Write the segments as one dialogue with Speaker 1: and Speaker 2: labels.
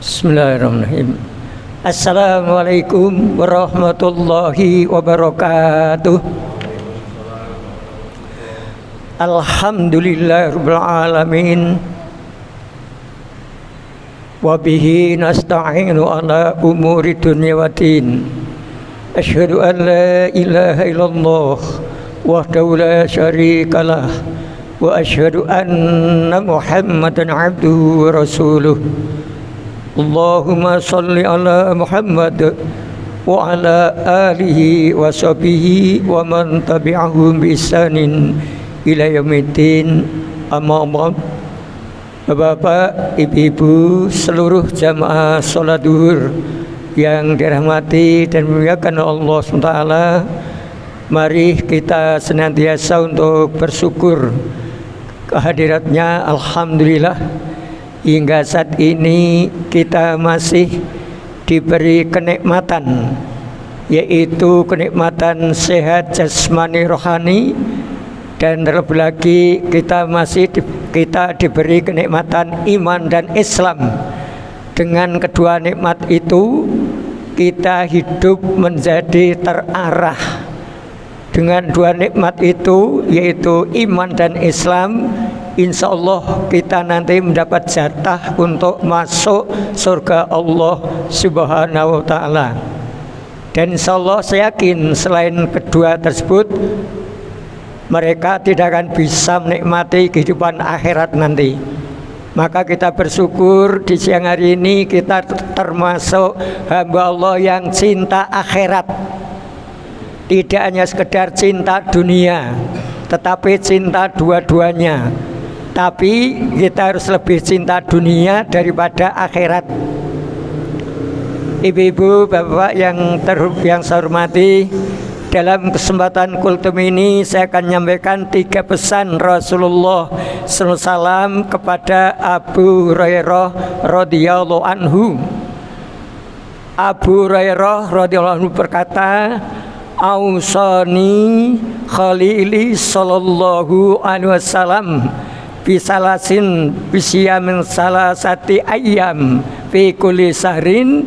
Speaker 1: Bismillahirrahmanirrahim. Assalamualaikum warahmatullahi wabarakatuh. Alhamdulillahirabbil alamin. Wa bihi nasta'inu ala umuri dunya waddin. Asyhadu an la ilaha illallah wahdahu la syarikalah wa asyhadu anna Muhammadan abduhu wa rasuluh. Allahumma salli ala Muhammad wa ala alihi wa sahbihi wa man tabi'ahum bi ihsanin ila yaumiddin. Amma ba'd. Bapak, Ibu-ibu, seluruh jamaah salat zuhur yang dirahmati dan dimuliakan Allah SWT, mari kita senantiasa untuk bersyukur kehadiratnya. Alhamdulillah, hingga saat ini kita masih diberi kenikmatan, yaitu kenikmatan sehat jasmani rohani, dan terlebih lagi kita diberi kenikmatan iman dan Islam. Dengan kedua nikmat itu kita hidup menjadi terarah. Dengan dua nikmat itu, yaitu iman dan Islam, insya Allah kita nanti mendapat jatah untuk masuk surga Allah Subhanahu wa ta'ala. Dan insya Allah saya yakin selain kedua tersebut, mereka tidak akan bisa menikmati kehidupan akhirat nanti. Maka kita bersyukur di siang hari ini kita termasuk hamba Allah yang cinta akhirat. Tidak hanya sekedar cinta dunia, tetapi cinta dua-duanya. Tapi kita harus lebih cinta dunia daripada akhirat. Ibu-ibu, bapak yang saya hormati, dalam kesempatan kultum ini saya akan menyampaikan 3 pesan Rasulullah SAW kepada Abu Hurairah radhiyallahu anhu. Abu Hurairah radhiyallahu anhu berkata, "Ausani Khalili sallallahu alaihi wasallam bisalasin bisyamin salasati ayyam fi kulli sahrin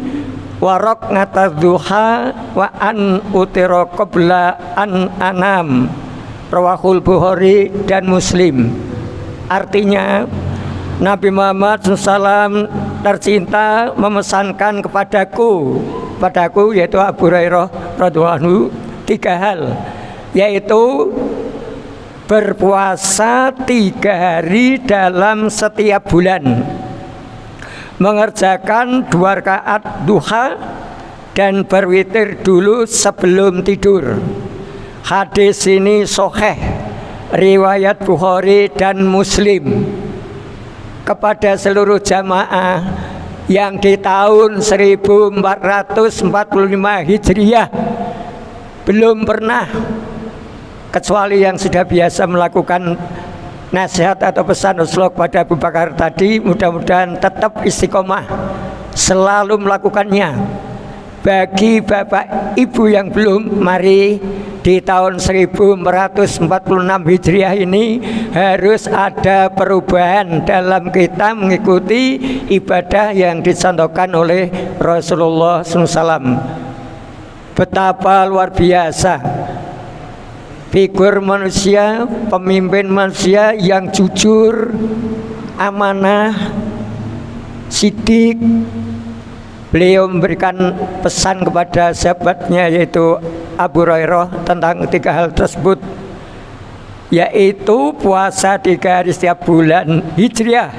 Speaker 1: warok ngatadzuha wa an utira qabla an anam." Rawahul Bukhari dan Muslim. Artinya, Nabi Muhammad SAW tercinta memesankan padaku yaitu Abu Hurairah radhiyallahu anhu 3 hal, yaitu berpuasa 3 hari dalam setiap bulan, mengerjakan 2 rakaat duha, dan berwitir dulu sebelum tidur. Hadis ini sahih, riwayat Bukhari dan Muslim. Kepada seluruh jamaah yang di tahun 1445 Hijriah belum pernah, kecuali yang sudah biasa melakukan nasihat atau pesan Rasulullah kepada Abu Bakar tadi, mudah-mudahan tetap istiqomah selalu melakukannya. Bagi bapak ibu yang belum, mari di tahun 1446 Hijriah ini harus ada perubahan dalam kita mengikuti ibadah yang dicontohkan oleh Rasulullah SAW. Betapa luar biasa figur manusia, pemimpin manusia yang jujur, amanah, sidik. Beliau memberikan pesan kepada sahabatnya yaitu Abu Hurairah tentang 3 hal tersebut, yaitu puasa 3 hari setiap bulan Hijriah,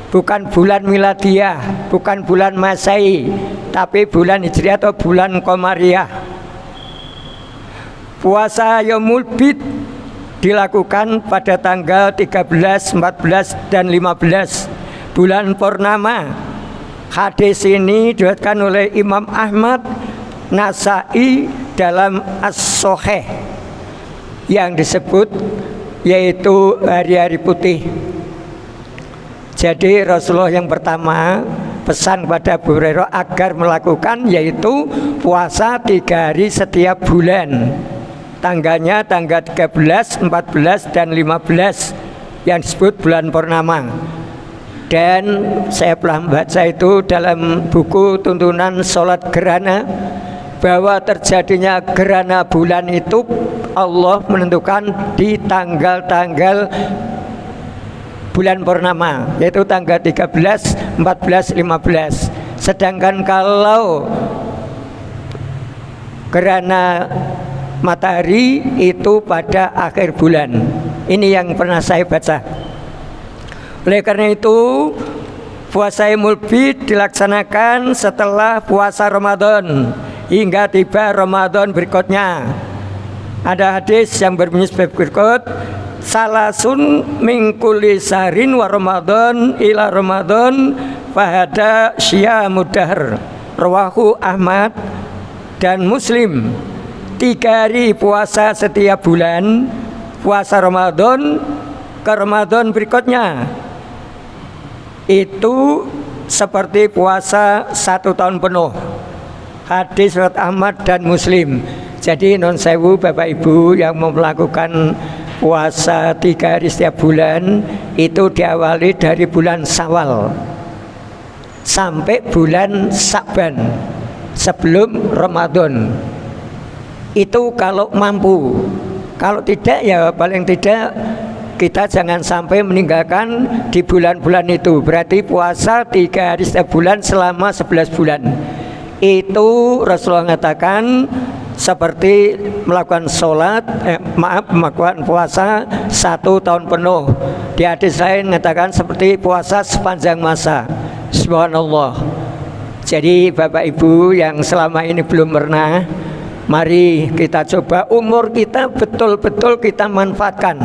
Speaker 1: bukan bulan Miladiyah, bukan bulan Masehi, tapi bulan Hijriah atau bulan Qamariyah. Puasa Yaumul Bid dilakukan pada tanggal 13, 14, dan 15 bulan purnama. Hadis ini diriwayatkan oleh Imam Ahmad, Nasa'i dalam As-Sahih, yang disebut yaitu hari-hari putih. Jadi Rasulullah yang pertama pesan kepada Abu Hurairah agar melakukan yaitu puasa 3 hari setiap bulan. Tanggalnya tanggal 13, 14, dan 15 yang disebut bulan purnama. Dan saya pernah membaca itu dalam buku tuntunan sholat gerhana, bahwa terjadinya gerhana bulan itu Allah menentukan di tanggal-tanggal bulan purnama, yaitu tanggal 13, 14, 15. Sedangkan kalau gerhana matahari itu pada akhir bulan. Ini yang pernah saya baca. Oleh karena itu, puasa Yaumul Bid dilaksanakan setelah puasa Ramadan hingga tiba Ramadan berikutnya. Ada hadis yang berbunyi sebagai berikut: salasun min kulli sahrin wa Ramadan ila Ramadan fahada syiyamud dahr. Rawahu Ahmad dan Muslim. 3 hari puasa setiap bulan, puasa Ramadan ke Ramadan berikutnya, itu seperti puasa 1 tahun penuh. Hadis riwayat Ahmad dan Muslim. Jadi non sewu Bapak Ibu yang mau melakukan puasa 3 hari setiap bulan, itu diawali dari bulan Syawal sampai bulan Sa'ban sebelum Ramadan. Itu kalau mampu. Kalau tidak, ya paling tidak kita jangan sampai meninggalkan di bulan-bulan itu. Berarti puasa 3 hari setiap bulan selama 11 bulan. Itu Rasulullah mengatakan seperti melakukan melakukan puasa 1 tahun penuh. Di hadis lain mengatakan seperti puasa sepanjang masa. Subhanallah. Jadi Bapak Ibu yang selama ini belum pernah, mari kita coba umur kita betul-betul kita manfaatkan.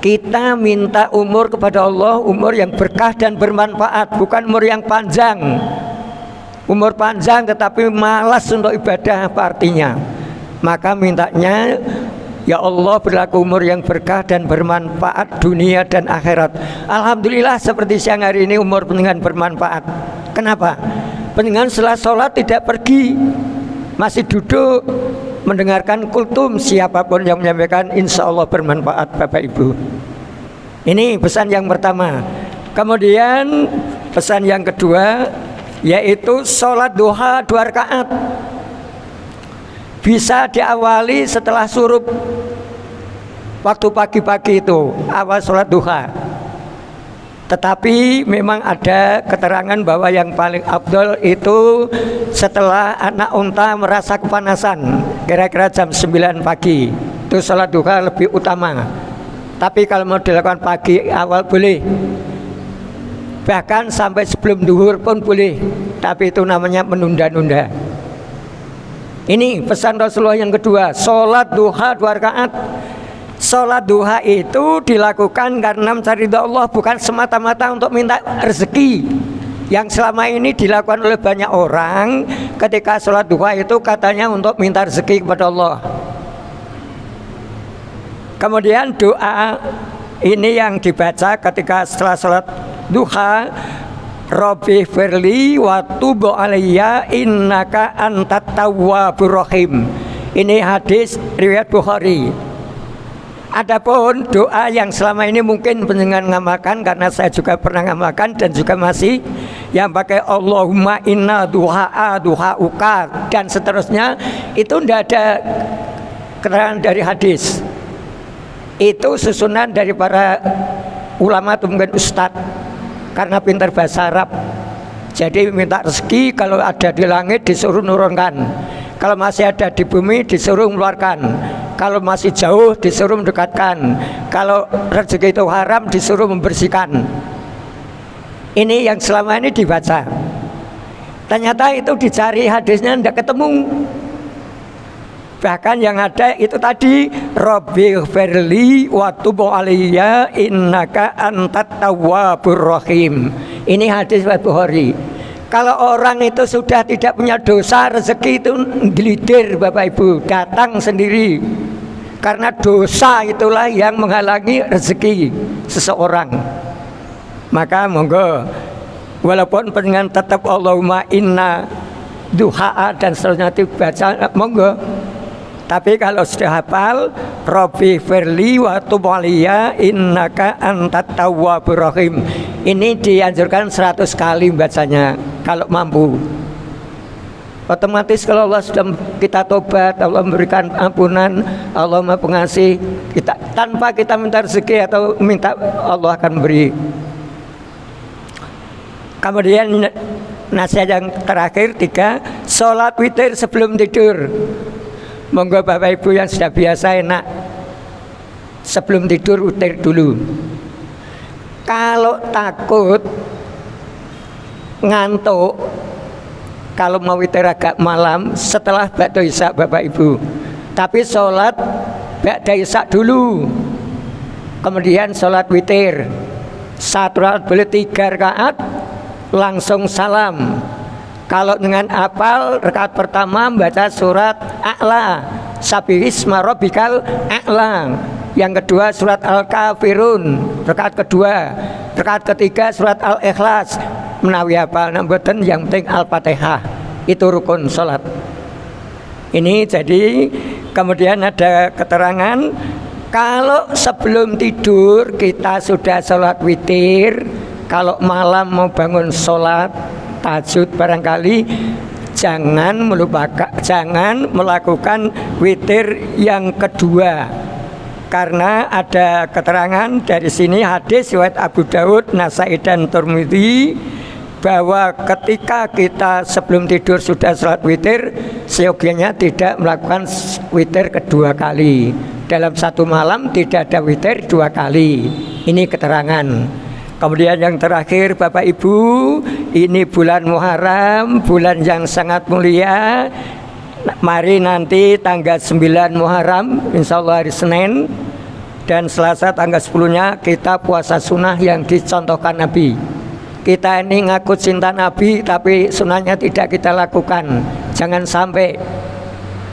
Speaker 1: Kita minta umur kepada Allah, umur yang berkah dan bermanfaat, bukan umur yang panjang. Umur panjang tetapi malas untuk ibadah, apa artinya? Maka mintanya, ya Allah berlaku umur yang berkah dan bermanfaat dunia dan akhirat. Alhamdulillah seperti siang hari ini umur pendengar bermanfaat. Kenapa? Pendengar setelah sholat tidak pergi, masih duduk mendengarkan kultum. Siapapun yang menyampaikan insya Allah bermanfaat Bapak Ibu. Ini pesan yang pertama. Kemudian pesan yang kedua, yaitu sholat duha 2 rakaat. Bisa diawali setelah syuruk, waktu pagi-pagi itu awal sholat duha. Tetapi memang ada keterangan bahwa yang paling afdol itu setelah anak unta merasa kepanasan, kira-kira jam 9 pagi. Itu sholat duha lebih utama. Tapi kalau mau dilakukan pagi awal boleh, bahkan sampai sebelum duhur pun boleh. Tapi itu namanya menunda-nunda. Ini pesan Rasulullah yang kedua, sholat duha 2 rakaat. Sholat duha itu dilakukan karena mencari ridha Allah, bukan semata-mata untuk minta rezeki. Yang selama ini dilakukan oleh banyak orang, ketika sholat duha itu katanya untuk minta rezeki kepada Allah. Kemudian doa ini yang dibaca ketika setelah sholat duha, Rabbi firli wa tub alayya innaka antat tawwabur rahim. Ini hadis riwayat Bukhari. Adapun doa yang selama ini mungkin pendengar ngamalkan, karena saya juga pernah ngamalkan dan juga masih, yang pakai Allahumma inna duha'uka dan seterusnya, itu tidak ada keterangan dari hadis. Itu susunan dari para ulama atau mungkin ustadz, karena pintar bahasa Arab. Jadi minta rezeki, kalau ada di langit disuruh nurunkan, kalau masih ada di bumi disuruh mengeluarkan, kalau masih jauh disuruh mendekatkan, kalau rezeki itu haram disuruh membersihkan. Ini yang selama ini dibaca. Ternyata itu dicari hadisnya tidak ketemu. Bahkan yang ada itu tadi, Rabbi firli wa tub alayya innaka antat tawwabur rahim. Ini hadis Bukhari. Kalau orang itu sudah tidak punya dosa, rezeki itu gelidir Bapak Ibu, datang sendiri. Karena dosa itulah yang menghalangi rezeki seseorang. Maka monggo, walaupun dengan tetap Allahumma inna duha dan seterusnya dibaca, monggo. Tapi kalau sudah hafal Rabbi firli wa tub alayya innaka antat tawwabur rahim, Ini dianjurkan 100 kali bacanya kalau mampu. Otomatis kalau Allah sudah kita tobat, Allah memberikan ampunan, Allah Maha Pengasih, kita tanpa kita minta rezeki atau minta, Allah akan beri. Kemudian nasihat yang terakhir 3, sholat witir sebelum tidur. Monggo Bapak Ibu yang sudah biasa enak sebelum tidur witir dulu. Kalau takut ngantuk, kalau mau witir agak malam setelah ba'da isya Bapak Ibu. Tapi sholat ba'da isya dulu, kemudian sholat witir. Satu rakaat boleh 3 rakaat langsung salam. Kalau dengan hafal, rakaat pertama baca surat A'la, Sabbihisma rabbikal a'la. Yang kedua surat Al-Kafirun, rakaat kedua. Rakaat ketiga surat Al-Ikhlas. Menawi hafal namboten, yang penting Al-Fatihah. Itu rukun sholat. Ini jadi kemudian ada keterangan kalau sebelum tidur kita sudah sholat witir. Kalau malam mau bangun sholat tahajud barangkali jangan melakukan witir yang kedua, karena ada keterangan dari sini hadis riwayat Abu Daud, Nasai dan Tirmidzi bahwa ketika kita sebelum tidur sudah sholat witir, seyogianya tidak melakukan witir kedua kali. Dalam satu malam tidak ada witir 2 kali. Ini keterangan. Kemudian yang terakhir Bapak Ibu, ini bulan Muharram, bulan yang sangat mulia. Mari nanti tanggal 9 Muharram, insya Allah hari Senin, dan Selasa tanggal 10-nya kita puasa sunnah yang dicontohkan Nabi. Kita ini ngaku cinta Nabi tapi sunnahnya tidak kita lakukan. Jangan sampai.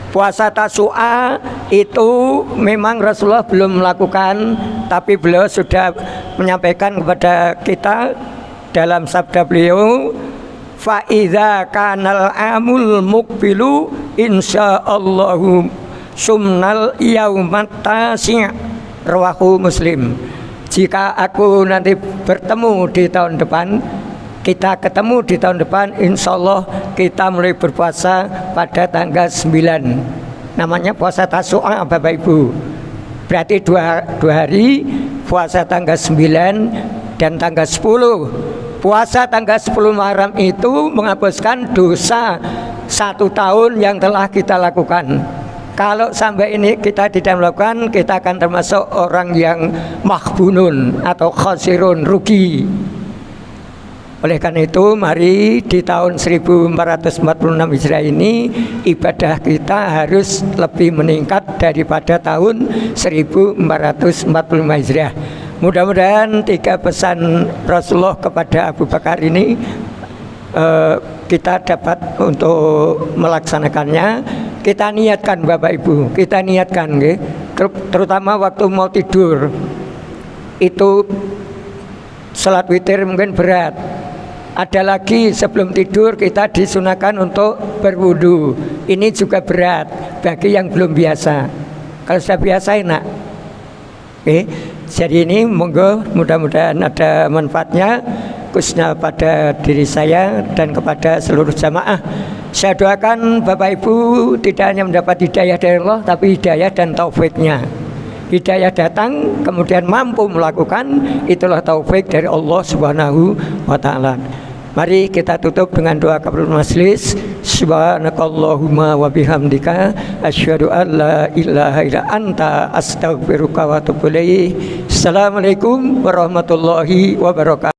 Speaker 1: Puasa Tasu'a itu memang Rasulullah belum melakukan, tapi beliau sudah menyampaikan kepada kita dalam sabda beliau, fa idza kanal amul muqbilu insyaallahu sumnal yaumat tasi', rawahu Muslim. Jika aku nanti bertemu di tahun depan, kita ketemu di tahun depan, insya Allah kita mulai berpuasa pada tanggal 9. Namanya puasa Tasu'a Bapak Ibu. Berarti dua hari, puasa tanggal 9 dan tanggal 10. Puasa tanggal 10 Muharram itu menghapuskan dosa 1 tahun yang telah kita lakukan. Kalau sampai ini kita tidak melakukan, kita akan termasuk orang yang mahbunun atau khasirun, rugi. Oleh karena itu, mari di tahun 1446 Hijriah ini ibadah kita harus lebih meningkat daripada tahun 1445 Hijriah. Mudah-mudahan 3 pesan Rasulullah kepada Abu Bakar ini kita dapat untuk melaksanakannya. Kita niatkan Bapak Ibu, kita niatkan, terutama waktu mau tidur. Itu salat witir mungkin berat. Ada lagi sebelum tidur kita disunahkan untuk berwudu. Ini juga berat bagi yang belum biasa. Kalau sudah biasa enak. Jadi ini monggo mudah-mudahan ada manfaatnya, khususnya pada diri saya dan kepada seluruh jamaah. Saya doakan Bapak Ibu tidak hanya mendapat hidayah dari Allah, tapi hidayah dan taufiknya. Hidayah datang kemudian mampu melakukan, itulah taufik dari Allah Subhanahu wa ta'ala. Mari kita tutup dengan doa kafaratul majelis. Subhanakallahumma wa bihamdika asyhadu an la ilaha illa anta astaghfiruka wa atubu ilaik. Assalamualaikum warahmatullahi wabarakatuh.